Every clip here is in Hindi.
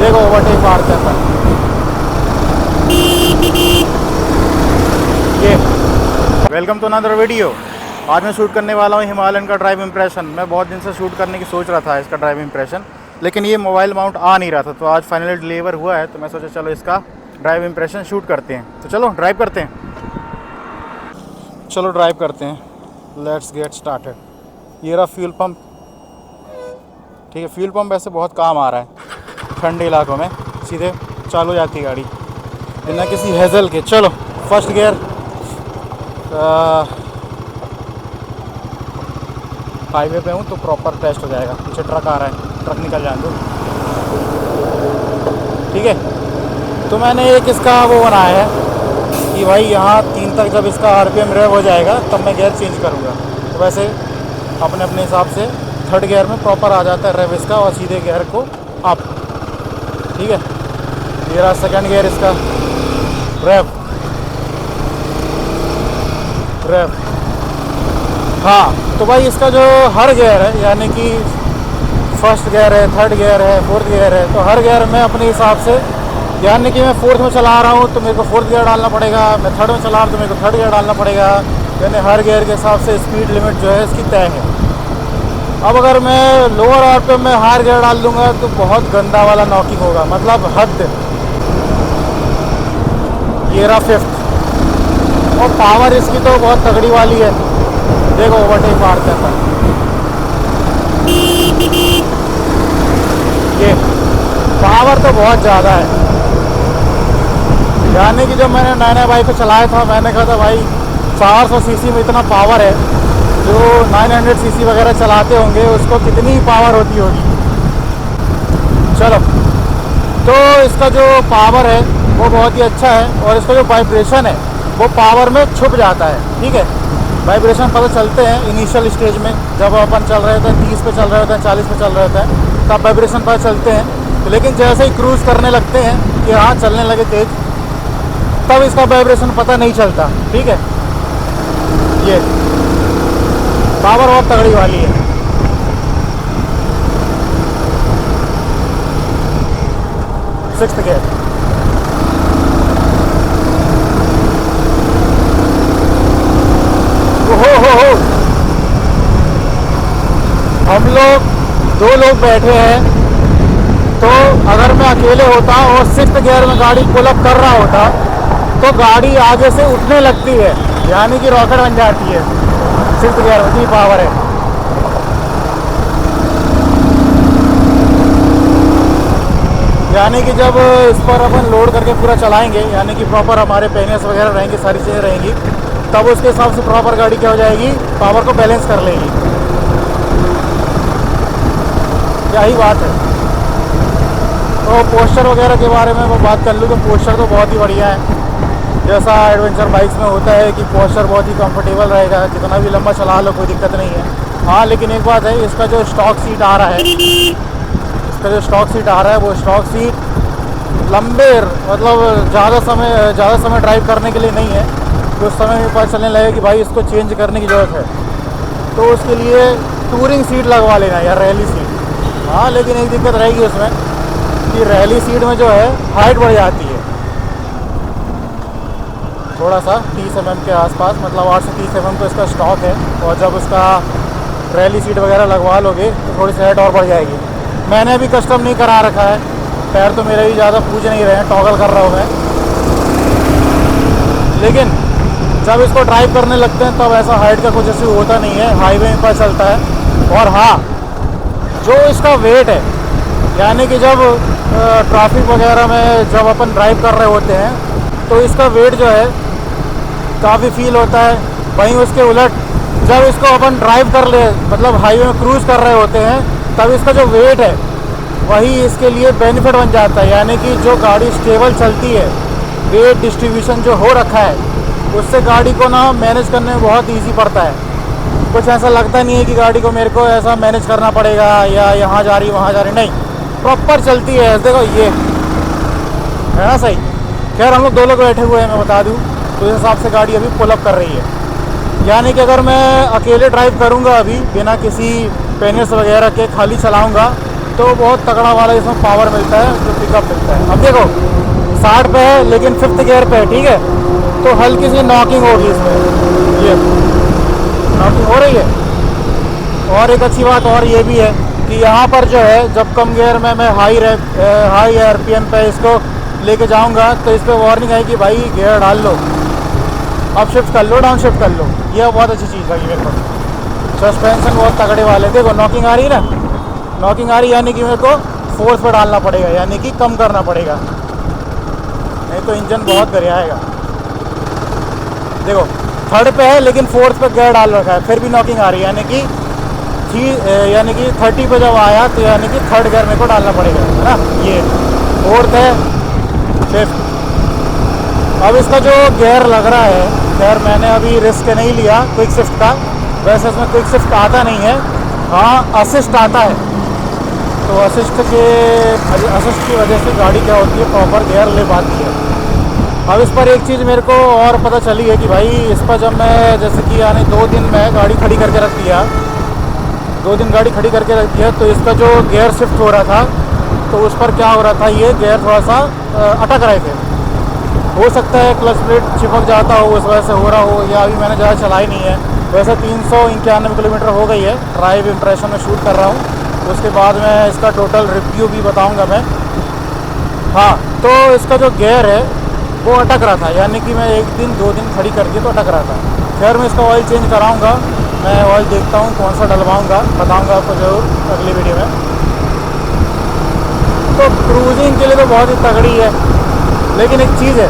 देखो ओवरटेक मारते हैं ये। Welcome to another video. आज मैं शूट करने वाला हूँ हिमालयन का ड्राइव इंप्रेशन। मैं बहुत दिन से शूट करने की सोच रहा था इसका ड्राइव इंप्रेशन, लेकिन ये मोबाइल माउंट आ नहीं रहा था। तो आज फाइनली डिलीवर हुआ है, तो मैं सोचा चलो इसका ड्राइव इंप्रेशन शूट करते हैं। तो चलो ड्राइव करते हैं, चलो ड्राइव करते हैं। Let's get started. ये रहा फ्यूल पंप। ठीक है, फ्यूल पंप वैसे बहुत काम आ रहा है ठंडे इलाकों में, सीधे चालू हो जाती है गाड़ी बिना किसी हेज़ल के। चलो फर्स्ट गियर, हाईवे पे हूँ तो प्रॉपर टेस्ट हो जाएगा। पीछे ट्रक आ रहा है, ट्रक निकल जाए दो। ठीक है, तो मैंने एक इसका वो बनाया है कि भाई यहाँ 3 तक जब इसका आरपीएम रेव हो जाएगा तब मैं गियर चेंज करूँगा। तो वैसे अपने अपने हिसाब से थर्ड गियर में प्रॉपर आ जाता है रेव इसका, और सीधे गियर को अप। ठीक है, ये रहा सेकंड गियर इसका, रेव रेव। हाँ, तो भाई इसका जो हर गियर है, यानी कि फर्स्ट गियर है, थर्ड गियर है, फोर्थ गियर है, तो हर गियर में अपने हिसाब से, यानी कि मैं फोर्थ में चला रहा हूँ तो मेरे को फोर्थ गियर डालना पड़ेगा, मैं थर्ड में चला रहा हूँ तो मेरे को थर्ड गियर डालना पड़ेगा। यानी हर गियर के हिसाब से स्पीड लिमिट जो है इसकी तय है। अब अगर मैं लोअर आरपीएम में हायर गियर डाल दूंगा तो बहुत गंदा वाला नॉकिंग होगा, मतलब हद। ये रहा फिफ्थ, और पावर इसकी तो बहुत तगड़ी वाली है। देखो ओवरटेक मारते हैं ये, पावर तो बहुत ज़्यादा है। यानी कि जब मैंने नया बाइक को चलाया था, मैंने कहा था भाई 400 सीसी में इतना पावर है, जो 900 सीसी वगैरह चलाते होंगे उसको कितनी पावर होती होगी। चलो, तो इसका जो पावर है वो बहुत ही अच्छा है, और इसका जो वाइब्रेशन है वो पावर में छुप जाता है। ठीक है, वाइब्रेशन पता चलते हैं इनिशियल स्टेज में, जब अपन चल रहे होते हैं 30 पे चल रहे होते हैं, 40 पे चल रहे होते हैं, तब वाइब्रेशन पता चलते हैं। तो लेकिन जैसे ही क्रूज़ करने लगते हैं कि हाँ चलने लगे तेज़, तब इसका वाइब्रेशन पता नहीं चलता। ठीक है, ये पावर बहुत तगड़ी वाली है। सिक्स्थ गियर, हो हम लोग 2 लोग बैठे हैं, तो अगर मैं अकेले होता और सिक्स्थ गियर में गाड़ी पुल अप कर रहा होता तो गाड़ी आगे से उठने लगती है, यानी कि रॉकेट बन जाती है। सिक्स्थ गियर में इतनी पावर है। यानी कि जब इस पर अपन लोड करके पूरा चलाएंगे, यानी कि प्रॉपर हमारे पेनियर्स वगैरह रहेंगे, सारी चीज़ें रहेंगी, तब उसके हिसाब से प्रॉपर गाड़ी क्या हो जाएगी, पावर को बैलेंस कर लेगी। क्या ही बात है। तो पोस्चर वगैरह के बारे में मैं बात कर लूँ तो पोस्चर तो बहुत ही बढ़िया है। जैसा एडवेंचर बाइक्स में होता है कि पोस्चर बहुत ही कंफर्टेबल रहेगा, कितना भी लंबा चला लो कोई दिक्कत नहीं है। हाँ, लेकिन एक बात है, इसका जो स्टॉक सीट आ रहा है, वो स्टॉक सीट लंबे, मतलब ज़्यादा समय ड्राइव करने के लिए नहीं है। तो उस समय में पता चलने लगे कि भाई इसको चेंज करने की ज़रूरत है, तो उसके लिए टूरिंग सीट लगवा लेना या रैली सीट। हाँ, लेकिन एक दिक्कत रहेगी उसमें कि रैली सीट में जो है हाइट बढ़ जाती है थोड़ा सा 30 mm के आसपास, मतलब 8 से 30 mm तो इसका स्टॉक है, और जब उसका रैली सीट वगैरह लगवा लोगे तो थोड़ी सी हाइट और बढ़ जाएगी। मैंने अभी कस्टम नहीं करा रखा है, पैर तो मेरे भी ज़्यादा पूज नहीं रहे हैं, टॉगल कर रहा हूँ मैं। लेकिन जब इसको ड्राइव करने लगते हैं तब ऐसा हाइट का कुछ इशू होता नहीं है, हाईवे में पता चलता है। और हाँ, जो इसका वेट है, यानी कि जब ट्रैफिक वगैरह में जब अपन ड्राइव कर रहे होते हैं तो इसका वेट जो है काफ़ी फील होता है। वहीं उसके उलट जब इसको अपन ड्राइव कर ले, मतलब हाईवे में क्रूज़ कर रहे होते हैं, तब इसका जो वेट है वही इसके लिए बेनिफिट बन जाता है। यानी कि जो गाड़ी स्टेबल चलती है, वेट डिस्ट्रीब्यूशन जो हो रखा है, उससे गाड़ी को ना मैनेज करने में बहुत ईजी पड़ता है। कुछ ऐसा लगता नहीं है कि गाड़ी को मेरे को ऐसा मैनेज करना पड़ेगा या यहाँ जा रही वहाँ जा रही, नहीं, प्रॉपर चलती है। देखो ये है ना सही। खैर हम लोग 2 लोग बैठे हुए हैं, मैं बता दूँ, तो इस हिसाब से गाड़ी अभी पुल अप कर रही है। यानी कि अगर मैं अकेले ड्राइव करूँगा अभी बिना किसी पेनियर्स वगैरह के खाली चलाऊँगा तो बहुत तगड़ा वाला इसमें पावर मिलता है, जो पिकअप मिलता है। अब देखो 60 पे है लेकिन 5th गियर पे है, ठीक है, तो हल्की सी नॉकिंग होगी इसमें, ये नॉकिंग हो रही है। और एक अच्छी बात और ये भी है कि यहाँ पर जो है जब कम गियर में मैं हाई आरपीएम पे इसको लेके जाऊँगा तो इस पर वार्निंग है कि भाई गियर डाल लो, अप शिफ्ट कर लो, डाउन शिफ्ट कर लो। यह बहुत अच्छी चीज़ लगी मेरे को। सस्पेंशन बहुत तगड़े वाले, देखो नॉकिंग आ रही है ना, नॉकिंग आ रही है, यानी कि मेरे को फोर्स पर डालना पड़ेगा, यानी कि कम करना पड़ेगा, नहीं तो इंजन बहुत गरियाएगा। देखो 3rd पे है लेकिन 4th पे गियर डाल रखा है, फिर भी नॉकिंग आ रही है, यानी कि 30 पे जब आया तो यानी कि 3rd गियर मेरे को डालना पड़ेगा, है ना। ये 4th है, 5th। अब इसका जो गियर लग रहा है, खैर मैंने अभी रिस्क नहीं लिया क्विक शिफ्ट का, वैसे इसमें क्विक शिफ्ट आता नहीं है, हाँ असिस्ट आता है। तो असिस्ट की वजह से गाड़ी क्या होती है, प्रॉपर गियर ले पाती है। अब इस पर एक चीज़ मेरे को और पता चली है कि भाई इस पर जब मैं जैसे कि यानी 2 दिन में गाड़ी खड़ी करके रख दिया, 2 दिन गाड़ी खड़ी करके रख दिया, तो इसका जो गियर शिफ्ट हो रहा था तो उस पर क्या हो रहा था, ये गियर थोड़ा सा अटक रहे थे। हो सकता है क्लच प्लेट चिपक जाता हो, उस वजह से हो रहा हो, या अभी मैंने ज़्यादा चलाई नहीं है। वैसे 391 किलोमीटर हो गई है, ड्राइव इम्प्रेशन में शूट कर रहा हूँ, उसके बाद मैं इसका टोटल रिव्यू भी बताऊंगा मैं। हाँ, तो इसका जो गियर है वो अटक रहा था, यानी कि मैं 1 दिन 2 दिन खड़ी कर दी तो अटक रहा था। खैर मैं इसका ऑयल चेंज कराऊंगा, मैं ऑयल देखता हूँ कौन सा डलवाऊंगा, बताऊंगा आपको ज़रूर अगली वीडियो में। तो क्रूजिंग के लिए तो बहुत ही तगड़ी है, लेकिन एक चीज़ है,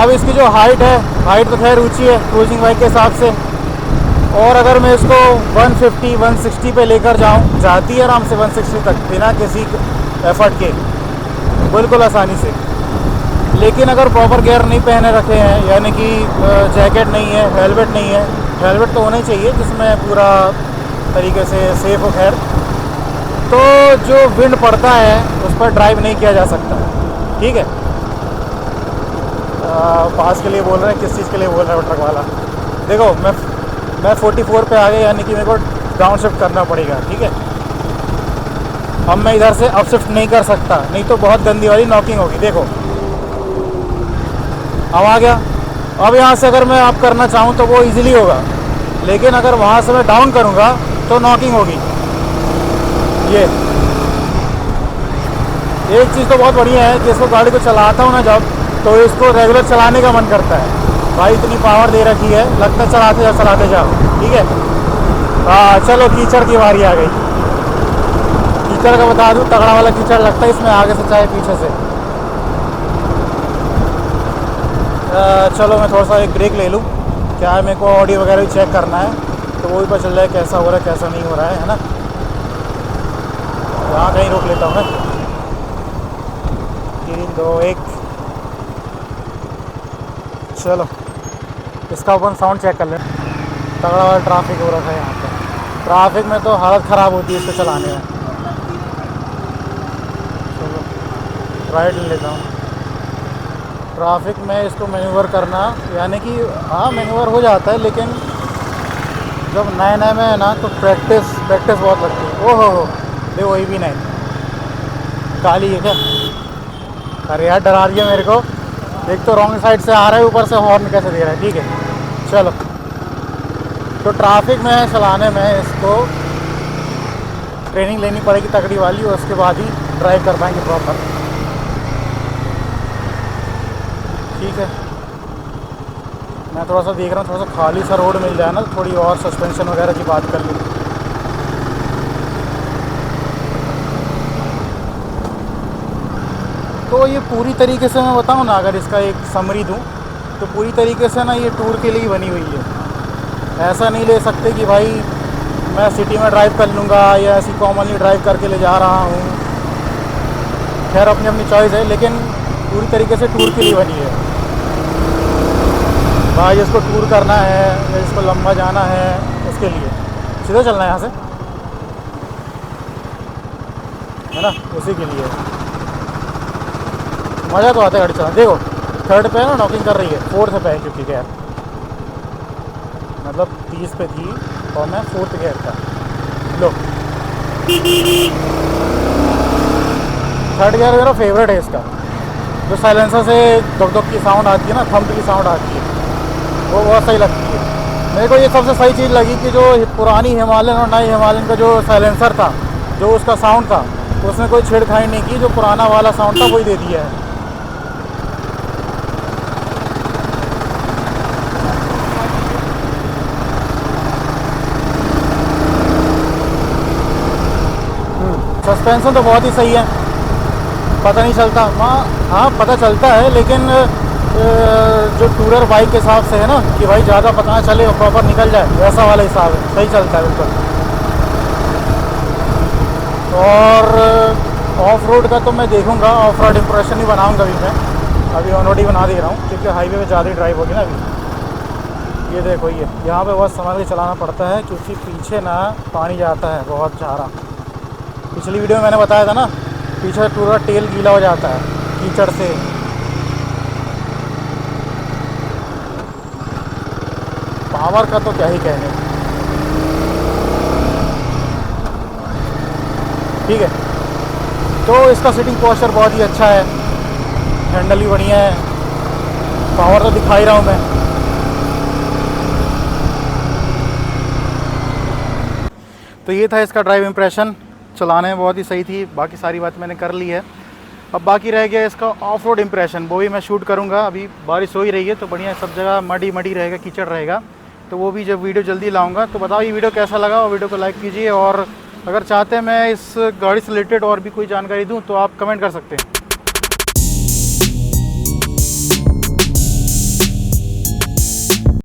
अब इसकी जो हाइट है, हाइट तो खैर ऊँची है क्रूजिंग बाइक के हिसाब से, और अगर मैं इसको 150 160 पे लेकर जाऊं, जाती है आराम से 160 तक बिना किसी एफर्ट के, बिल्कुल आसानी से। लेकिन अगर प्रॉपर गियर नहीं पहने रखे हैं, यानी कि जैकेट नहीं है, हेलमेट नहीं है, हेलमेट तो होना ही चाहिए जिसमें पूरा तरीके से सेफ हो, खैर, तो जो विंड पड़ता है उस पर ड्राइव नहीं किया जा सकता, ठीक है। पास के लिए बोल रहे हैं, किस चीज़ के लिए बोल रहे हैं ट्रक वाला। देखो मैं 44 पे आ गया, यानी कि मेरे को डाउन शिफ्ट करना पड़ेगा, ठीक है। अब मैं इधर से अप शिफ्ट नहीं कर सकता, नहीं तो बहुत गंदी वाली नॉकिंग होगी। देखो अब आ गया। अब यहाँ से अगर मैं अप करना चाहूँ तो वो इजीली होगा, लेकिन अगर वहाँ से मैं डाउन करूँगा तो नॉकिंग होगी। ये एक चीज़ तो बहुत बढ़िया है कि इसको गाड़ी को चलाता हूँ ना जब, तो इसको रेगुलर चलाने का मन करता है। भाई इतनी पावर दे रखी है, लगता है चलाते जाओ, ठीक है। हाँ चलो, कीचड़ की बारी आ गई। कीचड़ का बता दूँ, तगड़ा वाला कीचड़ लगता है इसमें, आगे से चाहे पीछे से। चलो मैं थोड़ा सा एक ब्रेक ले लूँ, क्या है मेरे को ऑडियो वगैरह भी चेक करना है, तो वो भी पता चल रहा है कैसा हो रहा है कैसा नहीं हो रहा है ना। यहाँ कहीं रोक लेता हूँ मैं। 3 2 1 चलो, इसका अपन साउंड चेक कर लें। तगड़ा वाला ट्रैफिक हो रखा है यहाँ पे, ट्रैफिक में तो हालत ख़राब होती है इसको चलाने में। चलो राइट ले लेता हूँ। ट्रैफिक में इसको मैन्यूवर करना, यानी कि हाँ मैन्यूवर हो जाता है, लेकिन जब नए नए में है ना तो प्रैक्टिस बहुत लगती है। ओहो देखो वही भी नहीं, काली है क्या? अरे यार डरा रही है मेरे को, एक तो रॉन्ग साइड से आ रहा है, ऊपर से हॉर्न कैसे दे रहा है। ठीक है चलो, तो ट्रैफिक में चलाने में इसको ट्रेनिंग लेनी पड़ेगी तगड़ी वाली, और उसके बाद ही ड्राइव कर पाएंगे प्रॉपर। ठीक है, मैं थोड़ा सा देख रहा हूँ, थोड़ा सा खाली सा रोड मिल जाए ना, तो थोड़ी और सस्पेंशन वगैरह की बात कर लूँ। तो ये पूरी तरीके से मैं बताऊँ ना, अगर इसका एक समरी दूँ तो पूरी तरीके से ना ये टूर के लिए ही बनी हुई है। ऐसा नहीं ले सकते कि भाई मैं सिटी में ड्राइव कर लूँगा या ऐसी कॉमनली ड्राइव करके ले जा रहा हूँ। खैर अपनी अपनी चॉइस है, लेकिन पूरी तरीके से टूर के लिए बनी है। भाई जिसको टूर करना है या जिसको लंबा जाना है, उसके लिए सीधा चलना है यहाँ से, है ना, उसी के लिए मज़ा तो आता है गाड़ी चलाना। देखो 3rd पे है ना नॉकिंग कर रही है, 4th पे है क्योंकि गियर मतलब 30 पे थी और मैं 4th गियर था। लो थर्ड गियर मेरा फेवरेट है इसका। जो साइलेंसर से धुक धुक की साउंड आती है ना, थंब की साउंड आती है, वो बहुत सही लगती है। मेरे को ये सबसे सही चीज़ लगी कि जो पुरानी हिमालयन और नई हिमालयन का जो साइलेंसर था, जो उसका साउंड था, उसने कोई छेड़खानी नहीं की। जो पुराना वाला साउंड था वही दे दिया है। सस्पेंशन तो बहुत ही सही है, पता नहीं चलता। हाँ पता चलता है, लेकिन जो टूरर बाइक के हिसाब से है ना कि भाई ज़्यादा पता ना चले और प्रॉपर निकल जाए, वैसा वाला हिसाब है, सही चलता है बिल्कुल। और ऑफ रोड का तो मैं देखूँगा, ऑफ रोड इम्प्रेशन ही बनाऊँगा अभी मैं। अभी ऑन रोड ही बना दे रहा हूँ क्योंकि हाईवे में ज़्यादा ही ड्राइव होगी ना अभी। ये देखो, ये यहाँ पे बहुत संभाल के चलाना पड़ता है क्योंकि पीछे ना पानी जाता है बहुत सारा। पिछली वीडियो में मैंने बताया था ना, पीछे पूरा टेल गीला हो जाता है कीचड़ से। पावर का तो क्या ही कहने। ठीक है, तो इसका सीटिंग पोस्चर बहुत ही अच्छा है, हैंडल भी बढ़िया है, पावर तो दिखा ही रहा हूँ मैं। तो ये था इसका ड्राइव इम्प्रेशन। चलाने में बहुत ही सही थी, बाकी सारी बात मैंने कर ली है। अब बाकी रह गया इसका ऑफ रोड इम्प्रेशन, वो भी मैं शूट करूँगा। अभी बारिश हो ही रही है तो बढ़िया सब जगह मडी मडी रहेगा, कीचड़ रहेगा, तो वो भी जब वीडियो जल्दी लाऊंगा। तो बताओ ये वीडियो कैसा लगा, और वीडियो को लाइक कीजिए, और अगर चाहते हैं मैं इस गाड़ी से रिलेटेड और भी कोई जानकारी दूँ तो आप कमेंट कर सकते हैं।